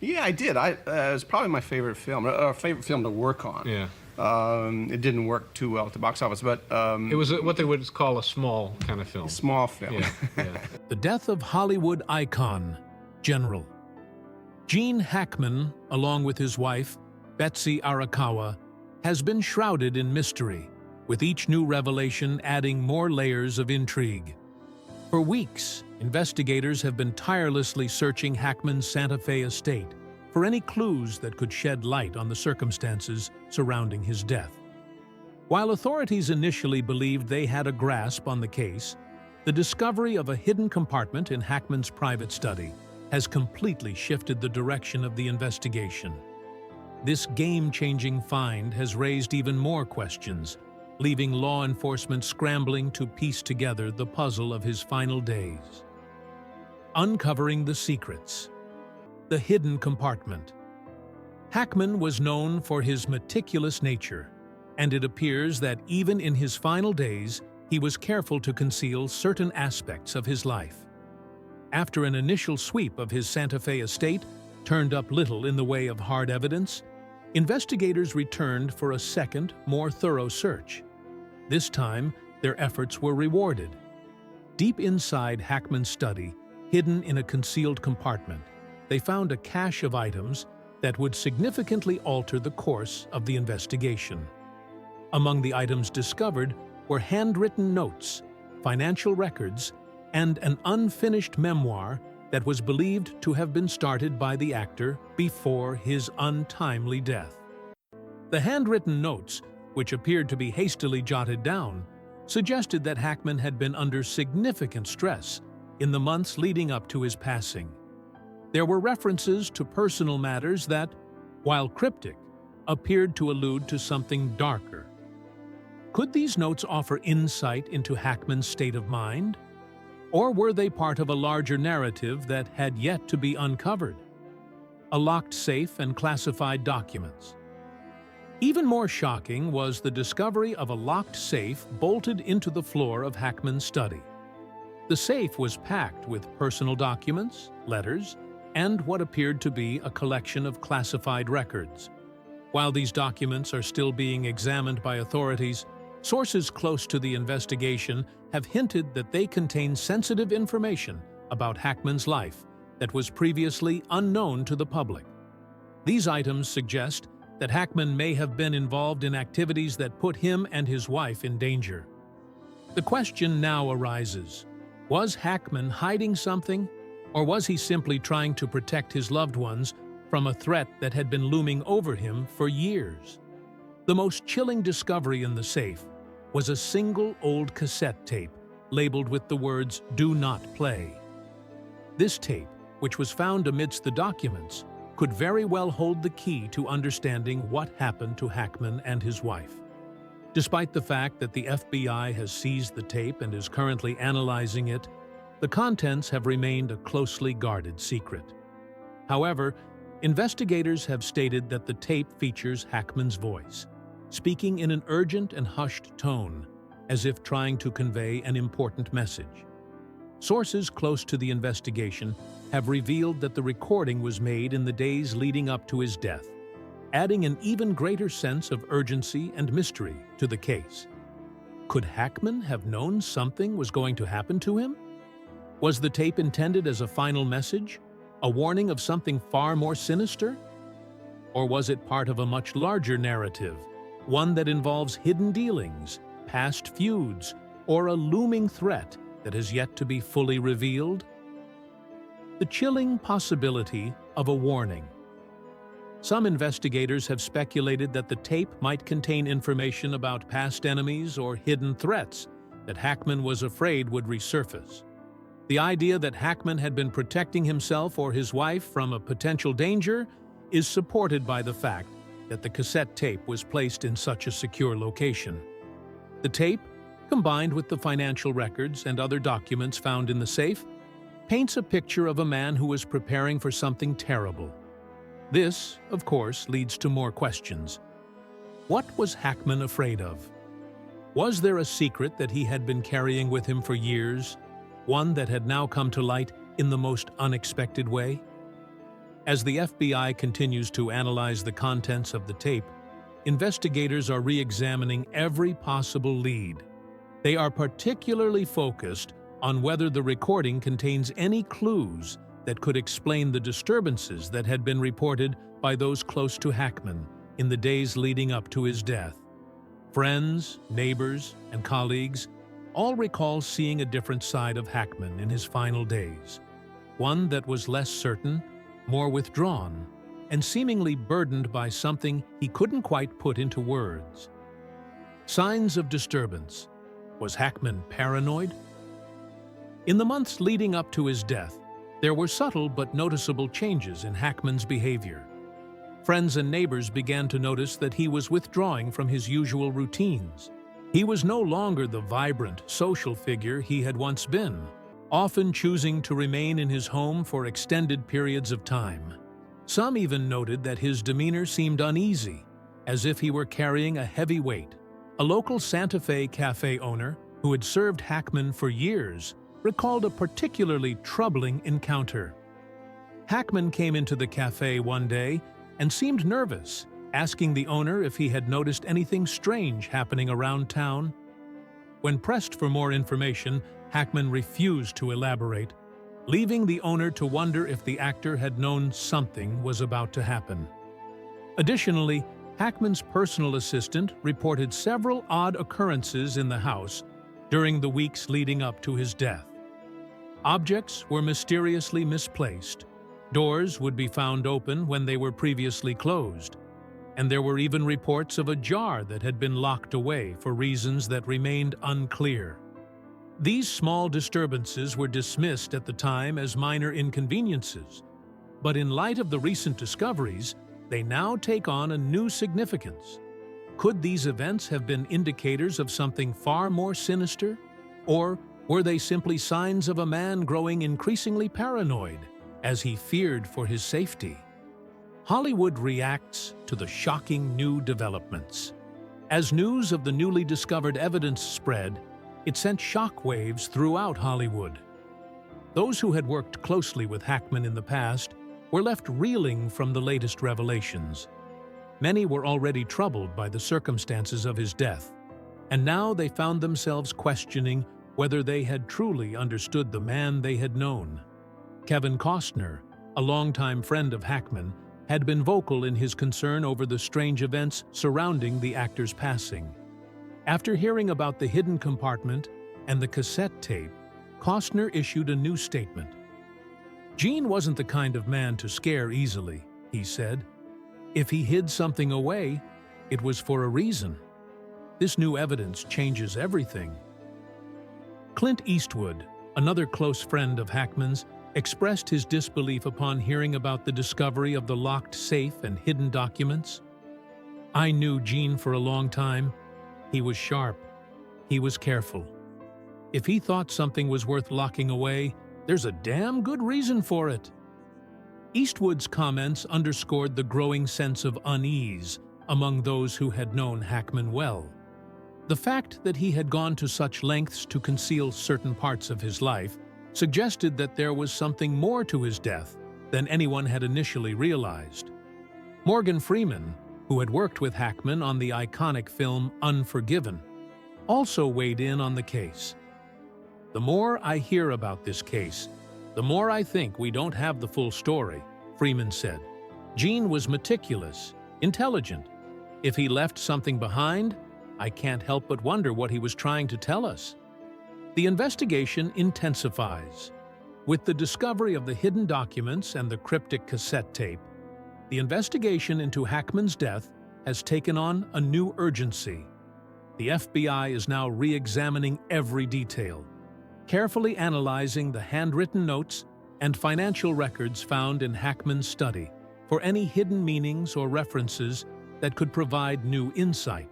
Yeah, I did. It was probably my favorite film, or favorite film to work on. Yeah. It didn't work too well at the box office, but It was what they would call a small kind of film. small film. Yeah, yeah. The death of Hollywood icon, General. Gene Hackman, along with his wife, Betsy Arakawa, has been shrouded in mystery, with each new revelation adding more layers of intrigue. For weeks, investigators have been tirelessly searching Hackman's Santa Fe estate for any clues that could shed light on the circumstances surrounding his death. While authorities initially believed they had a grasp on the case, the discovery of a hidden compartment in Hackman's private study has completely shifted the direction of the investigation. This game-changing find has raised even more questions, leaving law enforcement scrambling to piece together the puzzle of his final days. Uncovering the secrets. The hidden compartment. Hackman was known for his meticulous nature, and it appears that even in his final days, he was careful to conceal certain aspects of his life. After an initial sweep of his Santa Fe estate turned up little in the way of hard evidence, investigators returned for a second, more thorough search. This time, their efforts were rewarded. Deep inside Hackman's study, hidden in a concealed compartment, they found a cache of items that would significantly alter the course of the investigation. Among the items discovered were handwritten notes, financial records, and an unfinished memoir that was believed to have been started by the actor before his untimely death. The handwritten notes, which appeared to be hastily jotted down, suggested that Hackman had been under significant stress in the months leading up to his passing. There were references to personal matters that, while cryptic, appeared to allude to something darker. Could these notes offer insight into Hackman's state of mind? Or were they part of a larger narrative that had yet to be uncovered? A locked safe and classified documents. Even more shocking was the discovery of a locked safe bolted into the floor of Hackman's study. The safe was packed with personal documents, letters, and what appeared to be a collection of classified records. While these documents are still being examined by authorities, sources close to the investigation have hinted that they contain sensitive information about Hackman's life that was previously unknown to the public. These items suggest that Hackman may have been involved in activities that put him and his wife in danger. The question now arises: was Hackman hiding something, or was he simply trying to protect his loved ones from a threat that had been looming over him for years? The most chilling discovery in the safe was a single old cassette tape labeled with the words "Do not play." This tape, which was found amidst the documents, could very well hold the key to understanding what happened to Hackman and his wife. Despite the fact that the FBI has seized the tape and is currently analyzing it, the contents have remained a closely guarded secret. However, investigators have stated that the tape features Hackman's voice, speaking in an urgent and hushed tone, as if trying to convey an important message. Sources close to the investigation have revealed that the recording was made in the days leading up to his death, adding an even greater sense of urgency and mystery to the case. Could Hackman have known something was going to happen to him? Was the tape intended as a final message, a warning of something far more sinister? Or was it part of a much larger narrative, one that involves hidden dealings, past feuds, or a looming threat that has yet to be fully revealed? The chilling possibility of a warning. Some investigators have speculated that the tape might contain information about past enemies or hidden threats that Hackman was afraid would resurface. The idea that Hackman had been protecting himself or his wife from a potential danger is supported by the fact that the cassette tape was placed in such a secure location. The tape, combined with the financial records and other documents found in the safe, paints a picture of a man who was preparing for something terrible. This, of course, leads to more questions. What was Hackman afraid of? Was there a secret that he had been carrying with him for years, one that had now come to light in the most unexpected way? As the FBI continues to analyze the contents of the tape, investigators are re-examining every possible lead. They are particularly focused on whether the recording contains any clues that could explain the disturbances that had been reported by those close to Hackman in the days leading up to his death. Friends, neighbors, and colleagues all recall seeing a different side of Hackman in his final days, one that was less certain, more withdrawn, and seemingly burdened by something he couldn't quite put into words. Signs of disturbance. Was Hackman paranoid? In the months leading up to his death, there were subtle but noticeable changes in Hackman's behavior. Friends and neighbors began to notice that he was withdrawing from his usual routines. He was no longer the vibrant, social figure he had once been, often choosing to remain in his home for extended periods of time. Some even noted that his demeanor seemed uneasy, as if he were carrying a heavy weight. A local Santa Fe cafe owner, who had served Hackman for years, recalled a particularly troubling encounter. Hackman came into the cafe one day and seemed nervous, asking the owner if he had noticed anything strange happening around town. When pressed for more information, Hackman refused to elaborate, leaving the owner to wonder if the actor had known something was about to happen. Additionally, Hackman's personal assistant reported several odd occurrences in the house during the weeks leading up to his death. Objects were mysteriously misplaced, doors would be found open when they were previously closed, and there were even reports of a jar that had been locked away for reasons that remained unclear. These small disturbances were dismissed at the time as minor inconveniences, but in light of the recent discoveries, they now take on a new significance. Could these events have been indicators of something far more sinister? Or were they simply signs of a man growing increasingly paranoid as he feared for his safety? Hollywood reacts to the shocking new developments. As news of the newly discovered evidence spread, it sent shockwaves throughout Hollywood. Those who had worked closely with Hackman in the past were left reeling from the latest revelations. Many were already troubled by the circumstances of his death, and now they found themselves questioning whether they had truly understood the man they had known. Kevin Costner, a longtime friend of Hackman, had been vocal in his concern over the strange events surrounding the actor's passing. After hearing about the hidden compartment and the cassette tape, Costner issued a new statement. "Gene wasn't the kind of man to scare easily," he said. "If he hid something away, it was for a reason. This new evidence changes everything." Clint Eastwood, another close friend of Hackman's, expressed his disbelief upon hearing about the discovery of the locked safe and hidden documents. "I knew Gene for a long time. He was sharp. He was careful. If he thought something was worth locking away, there's a damn good reason for it." Eastwood's comments underscored the growing sense of unease among those who had known Hackman well. The fact that he had gone to such lengths to conceal certain parts of his life suggested that there was something more to his death than anyone had initially realized. Morgan Freeman, who had worked with Hackman on the iconic film Unforgiven, also weighed in on the case. "The more I hear about this case, the more I think we don't have the full story," Freeman said. "Gene was meticulous, intelligent. If he left something behind, I can't help but wonder what he was trying to tell us." The investigation intensifies. With the discovery of the hidden documents and the cryptic cassette tape, the investigation into Hackman's death has taken on a new urgency. The FBI is now re-examining every detail, carefully analyzing the handwritten notes and financial records found in Hackman's study for any hidden meanings or references that could provide new insight.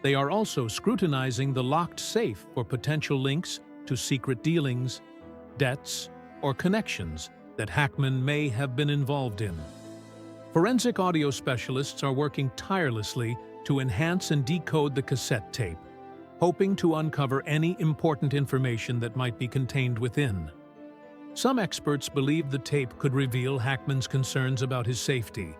They are also scrutinizing the locked safe for potential links to secret dealings, debts, or connections that Hackman may have been involved in. Forensic audio specialists are working tirelessly to enhance and decode the cassette tape, hoping to uncover any important information that might be contained within. Some experts believe the tape could reveal Hackman's concerns about his safety,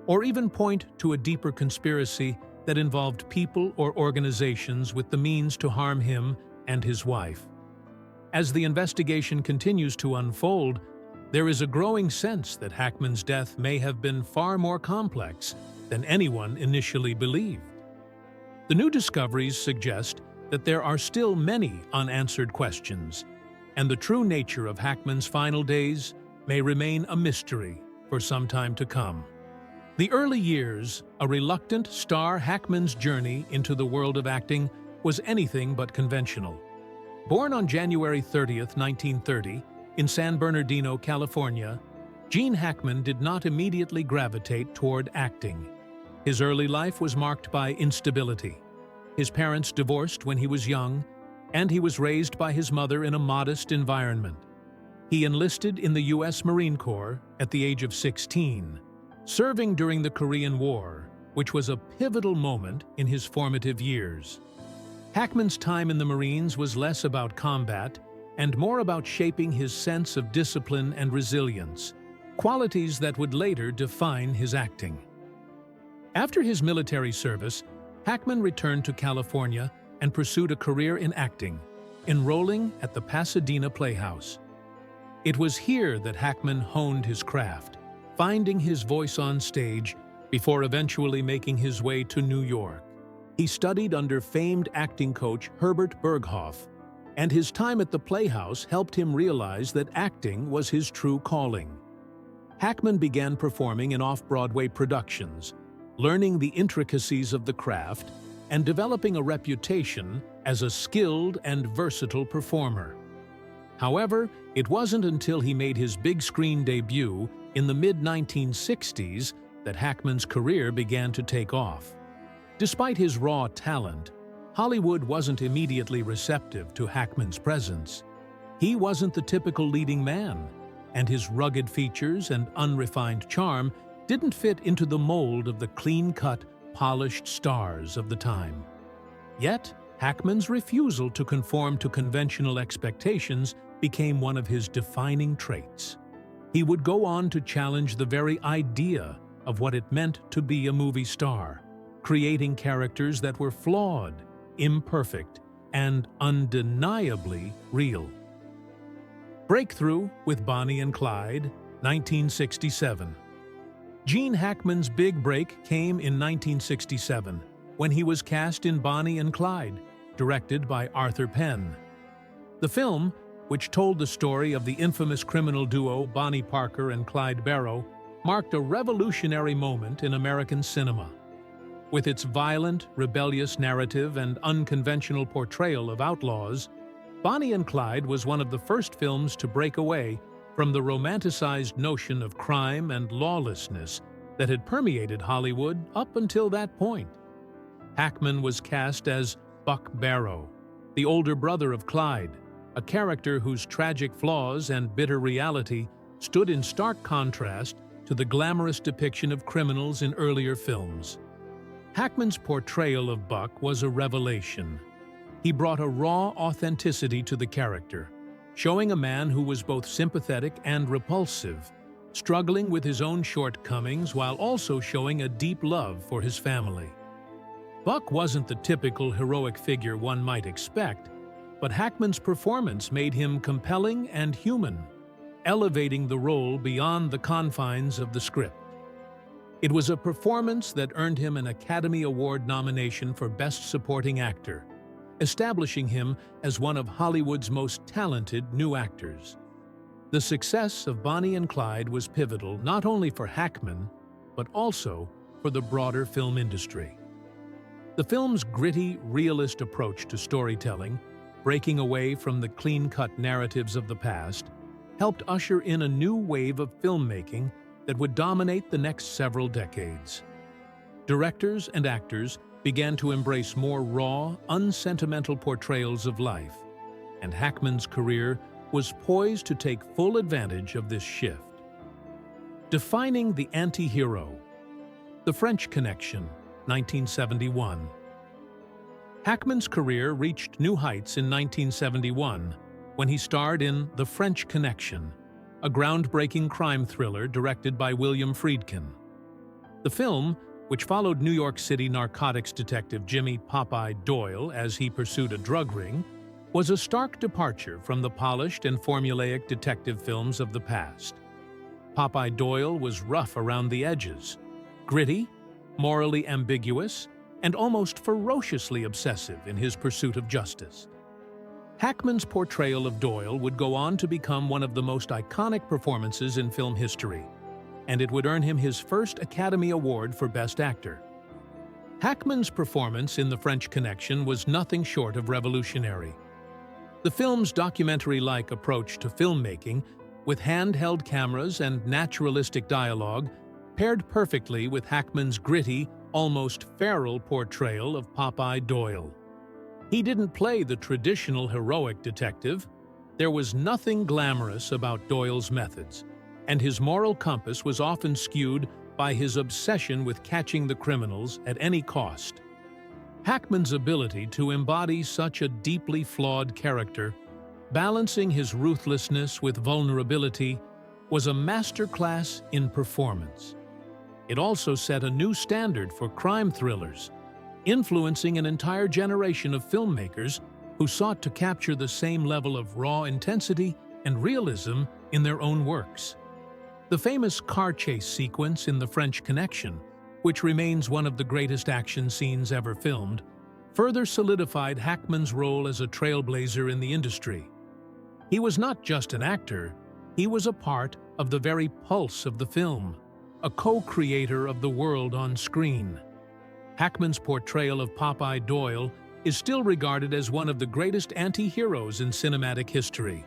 or even point to a deeper conspiracy that involved people or organizations with the means to harm him and his wife. As the investigation continues to unfold, there is a growing sense that Hackman's death may have been far more complex than anyone initially believed. The new discoveries suggest that there are still many unanswered questions, and the true nature of Hackman's final days may remain a mystery for some time to come. The early years, a reluctant star Hackman's journey into the world of acting was anything but conventional. Born on January 30th, 1930, in San Bernardino, California, Gene Hackman did not immediately gravitate toward acting. His early life was marked by instability. His parents divorced when he was young, and he was raised by his mother in a modest environment. He enlisted in the U.S. Marine Corps at the age of 16, serving during the Korean War, which was a pivotal moment in his formative years. Hackman's time in the Marines was less about combat and more about shaping his sense of discipline and resilience, qualities that would later define his acting. After his military service, Hackman returned to California and pursued a career in acting, enrolling at the Pasadena Playhouse. It was here that Hackman honed his craft, finding his voice on stage before eventually making his way to New York. He studied under famed acting coach Herbert Berghoff, and his time at the Playhouse helped him realize that acting was his true calling. Hackman began performing in off-Broadway productions, learning the intricacies of the craft and developing a reputation as a skilled and versatile performer. However, it wasn't until he made his big screen debut in the mid-1960s that Hackman's career began to take off. Despite his raw talent, Hollywood wasn't immediately receptive to Hackman's presence. He wasn't the typical leading man, and his rugged features and unrefined charm didn't fit into the mold of the clean-cut, polished stars of the time. Yet, Hackman's refusal to conform to conventional expectations became one of his defining traits. He would go on to challenge the very idea of what it meant to be a movie star, creating characters that were flawed, imperfect, and undeniably real. Breakthrough with Bonnie and Clyde, 1967. Gene Hackman's big break came in 1967, when he was cast in Bonnie and Clyde, directed by Arthur Penn. The film, which told the story of the infamous criminal duo Bonnie Parker and Clyde Barrow, marked a revolutionary moment in American cinema. With its violent, rebellious narrative and unconventional portrayal of outlaws, Bonnie and Clyde was one of the first films to break away from the romanticized notion of crime and lawlessness that had permeated Hollywood up until that point. Hackman was cast as Buck Barrow, the older brother of Clyde, a character whose tragic flaws and bitter reality stood in stark contrast to the glamorous depiction of criminals in earlier films. Hackman's portrayal of Buck was a revelation. He brought a raw authenticity to the character, showing a man who was both sympathetic and repulsive, struggling with his own shortcomings while also showing a deep love for his family. Buck wasn't the typical heroic figure one might expect, but Hackman's performance made him compelling and human, elevating the role beyond the confines of the script. It was a performance that earned him an Academy Award nomination for Best Supporting Actor, establishing him as one of Hollywood's most talented new actors. The success of Bonnie and Clyde was pivotal not only for Hackman, but also for the broader film industry. The film's gritty, realist approach to storytelling, breaking away from the clean-cut narratives of the past, helped usher in a new wave of filmmaking that would dominate the next several decades. Directors and actors began to embrace more raw, unsentimental portrayals of life, and Hackman's career was poised to take full advantage of this shift. Defining the anti-hero. The French Connection, 1971. Hackman's career reached new heights in 1971 when he starred in The French Connection, a groundbreaking crime thriller directed by William Friedkin. The film, which followed New York City narcotics detective Jimmy "Popeye" Doyle as he pursued a drug ring, was a stark departure from the polished and formulaic detective films of the past. Popeye Doyle was rough around the edges, gritty, morally ambiguous, and almost ferociously obsessive in his pursuit of justice. Hackman's portrayal of Doyle would go on to become one of the most iconic performances in film history, and it would earn him his first Academy Award for Best Actor. Hackman's performance in The French Connection was nothing short of revolutionary. The film's documentary-like approach to filmmaking, with handheld cameras and naturalistic dialogue, paired perfectly with Hackman's gritty, almost feral portrayal of Popeye Doyle. He didn't play the traditional heroic detective. There was nothing glamorous about Doyle's methods, and his moral compass was often skewed by his obsession with catching the criminals at any cost. Hackman's ability to embody such a deeply flawed character, balancing his ruthlessness with vulnerability, was a masterclass in performance. It also set a new standard for crime thrillers, influencing an entire generation of filmmakers who sought to capture the same level of raw intensity and realism in their own works. The famous car chase sequence in The French Connection, which remains one of the greatest action scenes ever filmed, further solidified Hackman's role as a trailblazer in the industry. He was not just an actor, he was a part of the very pulse of the film, a co-creator of the world on screen. Hackman's portrayal of Popeye Doyle is still regarded as one of the greatest anti-heroes in cinematic history,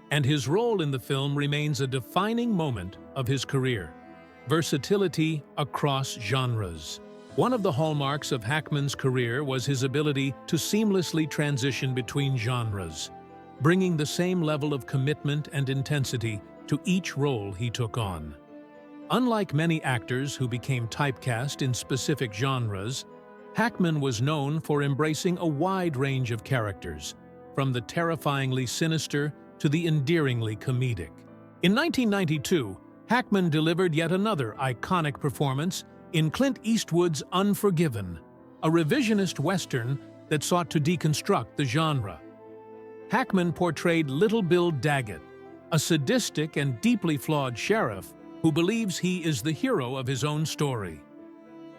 and his role in the film remains a defining moment of his career. Versatility across genres. One of the hallmarks of Hackman's career was his ability to seamlessly transition between genres, bringing the same level of commitment and intensity to each role he took on. Unlike many actors who became typecast in specific genres, Hackman was known for embracing a wide range of characters, from the terrifyingly sinister to the endearingly comedic. In 1992, Hackman delivered yet another iconic performance in Clint Eastwood's Unforgiven, a revisionist Western that sought to deconstruct the genre. Hackman portrayed Little Bill Daggett, a sadistic and deeply flawed sheriff who believes he is the hero of his own story.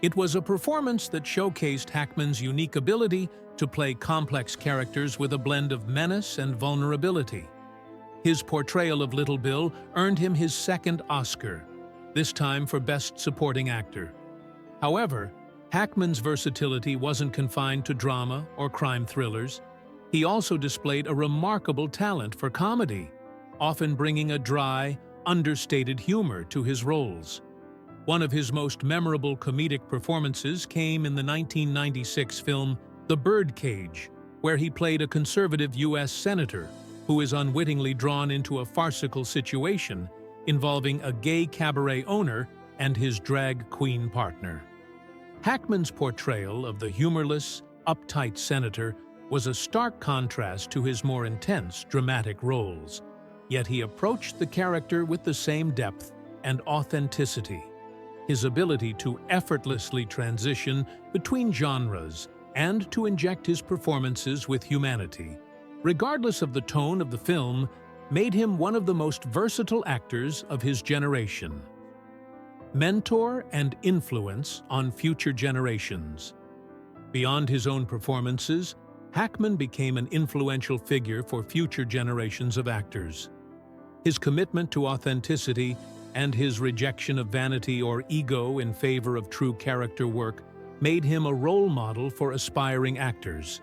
It was a performance that showcased Hackman's unique ability to play complex characters with a blend of menace and vulnerability. His portrayal of Little Bill earned him his second Oscar, this time for Best Supporting Actor. However, Hackman's versatility wasn't confined to drama or crime thrillers. He also displayed a remarkable talent for comedy, often bringing a dry, understated humor to his roles. One of his most memorable comedic performances came in the 1996 film The Birdcage, where he played a conservative U.S. senator who is unwittingly drawn into a farcical situation involving a gay cabaret owner and his drag queen partner. Hackman's portrayal of the humorless, uptight senator was a stark contrast to his more intense, dramatic roles, yet he approached the character with the same depth and authenticity. His ability to effortlessly transition between genres and to inject his performances with humanity, regardless of the tone of the film, made him one of the most versatile actors of his generation. Mentor and influence on future generations. Beyond his own performances, Hackman became an influential figure for future generations of actors. His commitment to authenticity and his rejection of vanity or ego in favor of true character work made him a role model for aspiring actors.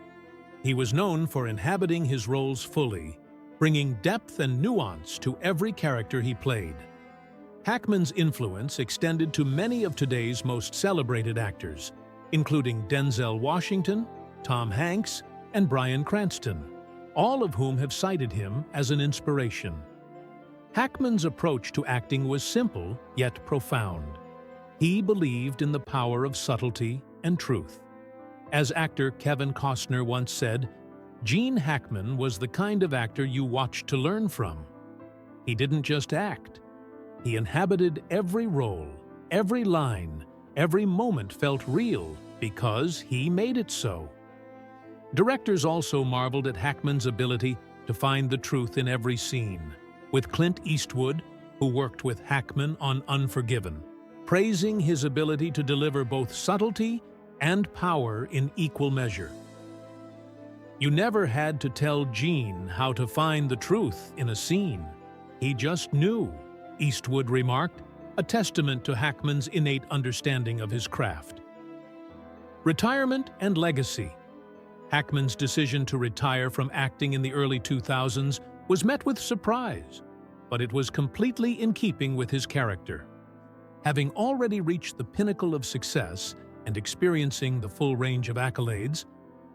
He was known for inhabiting his roles fully, bringing depth and nuance to every character he played. Hackman's influence extended to many of today's most celebrated actors, including Denzel Washington, Tom Hanks, and Bryan Cranston, all of whom have cited him as an inspiration. Hackman's approach to acting was simple yet profound. He believed in the power of subtlety and truth. As actor Kevin Costner once said, Gene Hackman was the kind of actor you watched to learn from. He didn't just act. He inhabited every role, every line, every moment felt real because he made it so. Directors also marveled at Hackman's ability to find the truth in every scene, with Clint Eastwood, who worked with Hackman on Unforgiven, praising his ability to deliver both subtlety and power in equal measure. You never had to tell Gene how to find the truth in a scene. He just knew, Eastwood remarked, a testament to Hackman's innate understanding of his craft. Retirement and legacy. Hackman's decision to retire from acting in the early 2000s was met with surprise, but it was completely in keeping with his character. Having already reached the pinnacle of success and experiencing the full range of accolades,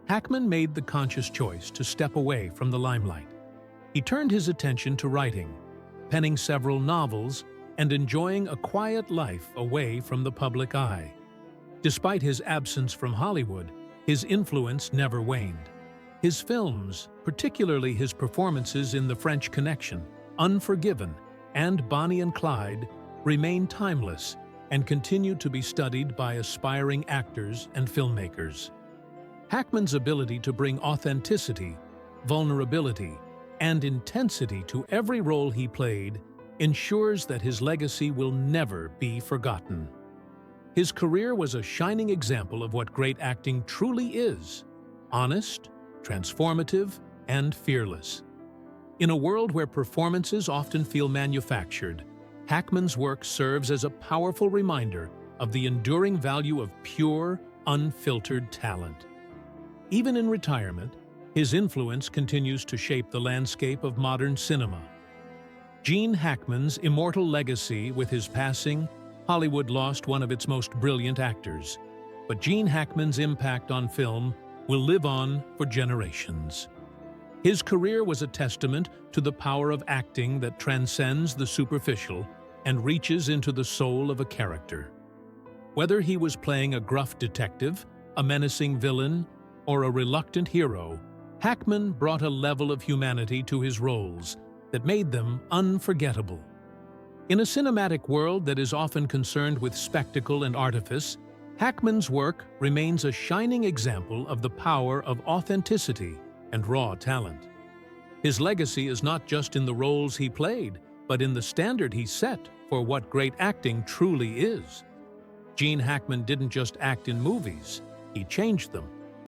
Hackman made the conscious choice to step away from the limelight. He turned his attention to writing, penning several novels, and enjoying a quiet life away from the public eye. Despite his absence from Hollywood, his influence never waned. His films, particularly his performances in The French Connection, Unforgiven, and Bonnie and Clyde, remain timeless and continue to be studied by aspiring actors and filmmakers. Hackman's ability to bring authenticity, vulnerability, and intensity to every role he played ensures that his legacy will never be forgotten. His career was a shining example of what great acting truly is: honest, transformative, and fearless. In a world where performances often feel manufactured, Hackman's work serves as a powerful reminder of the enduring value of pure, unfiltered talent. Even in retirement, his influence continues to shape the landscape of modern cinema. Gene Hackman's immortal legacy. With his passing, Hollywood lost one of its most brilliant actors. But Gene Hackman's impact on film will live on for generations. His career was a testament to the power of acting that transcends the superficial and reaches into the soul of a character. Whether he was playing a gruff detective, a menacing villain, or a reluctant hero, Hackman brought a level of humanity to his roles that made them unforgettable. In a cinematic world that is often concerned with spectacle and artifice, Hackman's work remains a shining example of the power of authenticity and raw talent. His legacy is not just in the roles he played, but in the standard he set for what great acting truly is. Gene Hackman didn't just act in movies, he changed them.